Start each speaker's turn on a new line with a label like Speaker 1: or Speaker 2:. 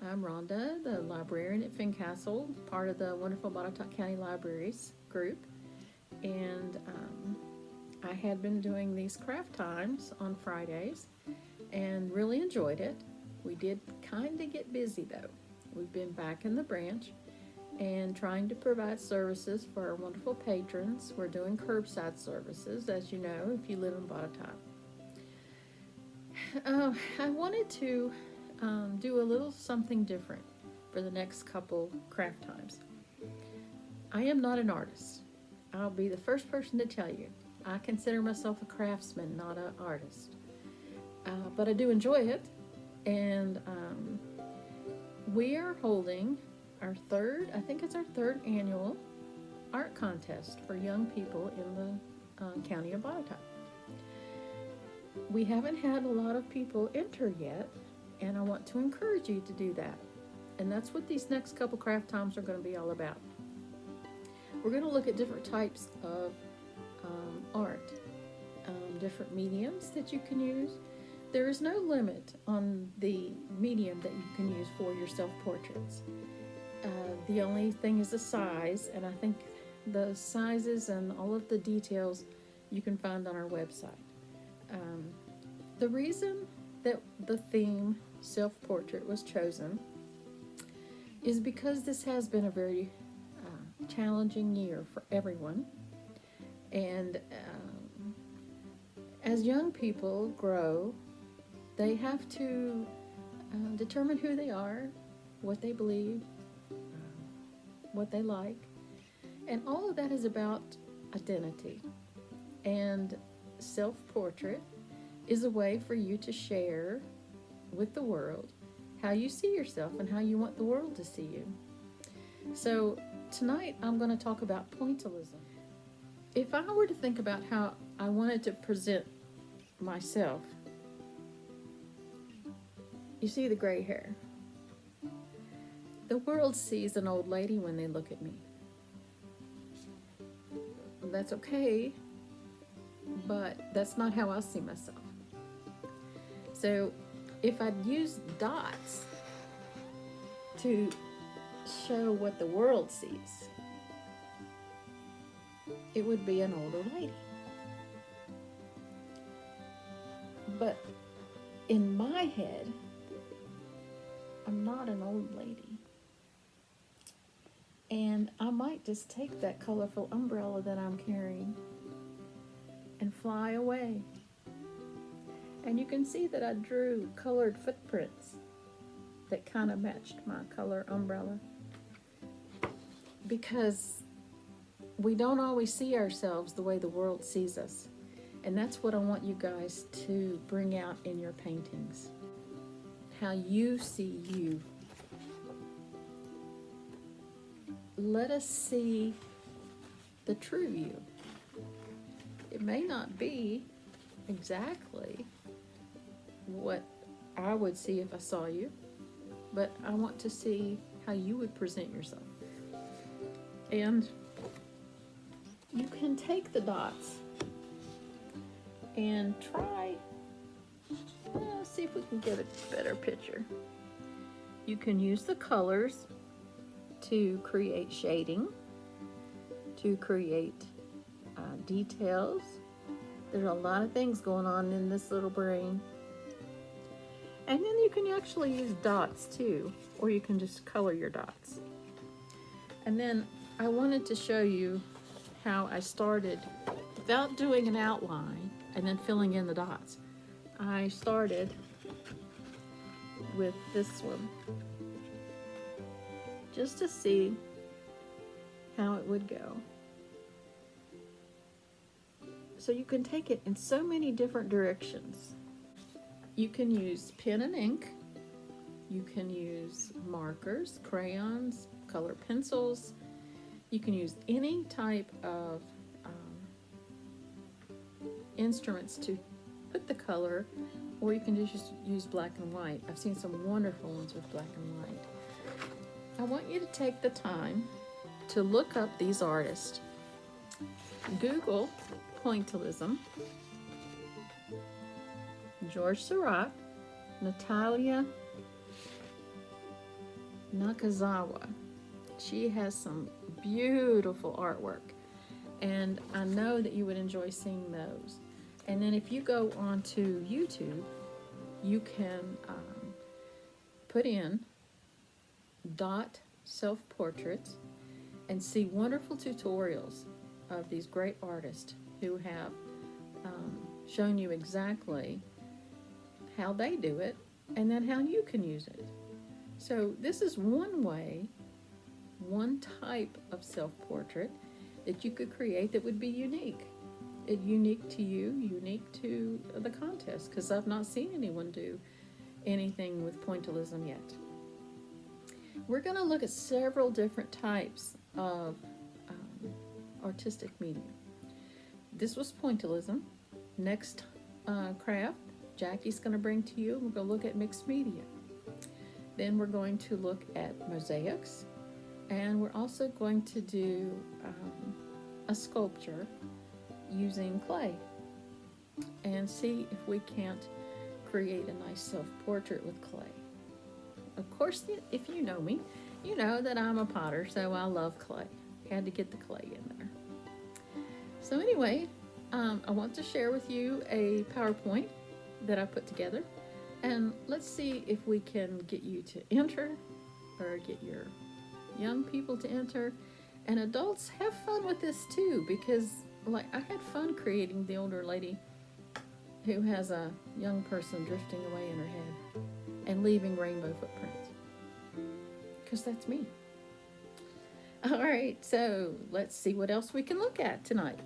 Speaker 1: I'm Rhonda, the librarian at Fincastle, part of the wonderful Botetourt County Libraries group. And I had been doing these craft times on Fridays and really enjoyed it. We did kind of get busy though. We've been back in the branch and trying to provide services for our wonderful patrons. We're doing curbside services, as you know, if you live in Botetourt. I wanted to do a little something different for the next couple craft times. I am not an artist. I'll be the first person to tell you. I consider myself a craftsman, not an artist. But I do enjoy it, and we are holding our third, I think it's our third annual art contest for young people in the county of Botetourt. We haven't had a lot of people enter yet, and I want to encourage you to do that. And that's what these next couple craft times are going to be all about. We're going to look at different types of art, different mediums that you can use. There is no limit on the medium that you can use for your self-portraits. The only thing is the size, and I think the sizes and all of the details you can find on our website. The reason that the theme self-portrait was chosen is because this has been a very challenging year for everyone. And as young people grow, they have to determine who they are, what they believe, what they like. And all of that is about identity. And self-portrait is a way for you to share with the world how you see yourself and how you want the world to see you. So tonight I'm going to talk about pointillism. If I were to think about how I wanted to present myself, you see the gray hair. The world sees an old lady when they look at me. That's okay, but that's not how I see myself. So if I'd use dots to show what the world sees, it would be an older lady. But in my head, I'm not an old lady. And I might just take that colorful umbrella that I'm carrying and fly away. And you can see that I drew colored footprints that kind of matched my color umbrella, because we don't always see ourselves the way the world sees us. And that's what I want you guys to bring out in your paintings. How you see you. Let us see the true you. It may not be exactly what I would see if I saw you, but I want to see how you would present yourself. And you can take the dots and try, see if we can get a better picture. You can use the colors to create shading, to create details. There's a lot of things going on in this little brain. And then you can actually use dots too, or you can just color your dots. And then I wanted to show you how I started without doing an outline and then filling in the dots. I started with this one, just to see how it would go. So you can take it in so many different directions. You can use pen and ink. You can use markers, crayons, color pencils. You can use any type of instruments to put the color, or you can just use black and white. I've seen some wonderful ones with black and white. I want you to take the time to look up these artists. Google pointillism, George Seurat, Natalia Nakazawa. She has some beautiful artwork, and I know that you would enjoy seeing those. And then if you go onto YouTube, you can put in dot self-portraits and see wonderful tutorials of these great artists who have shown you exactly how they do it and then how you can use it. So this is one way, one type of self-portrait that you could create that would be unique. Unique to you, unique to the contest, because I've not seen anyone do anything with pointillism yet. We're going to look at several different types of artistic medium. This was pointillism. Next craft, Jackie's going to bring to you, we're going to look at mixed media. Then we're going to look at mosaics, and we're also going to do a sculpture using clay and see if we can't create a nice self-portrait with clay. Of course, if you know me, you know that I'm a potter, so I love clay. Had to get the clay in there. So anyway, I want to share with you a PowerPoint that I put together, and let's see if we can get you to enter, or get your young people to enter, and adults have fun with this too, because like I had fun creating the older lady who has a young person drifting away in her head and leaving rainbow footprints, because that's me. All right, so let's see what else we can look at tonight.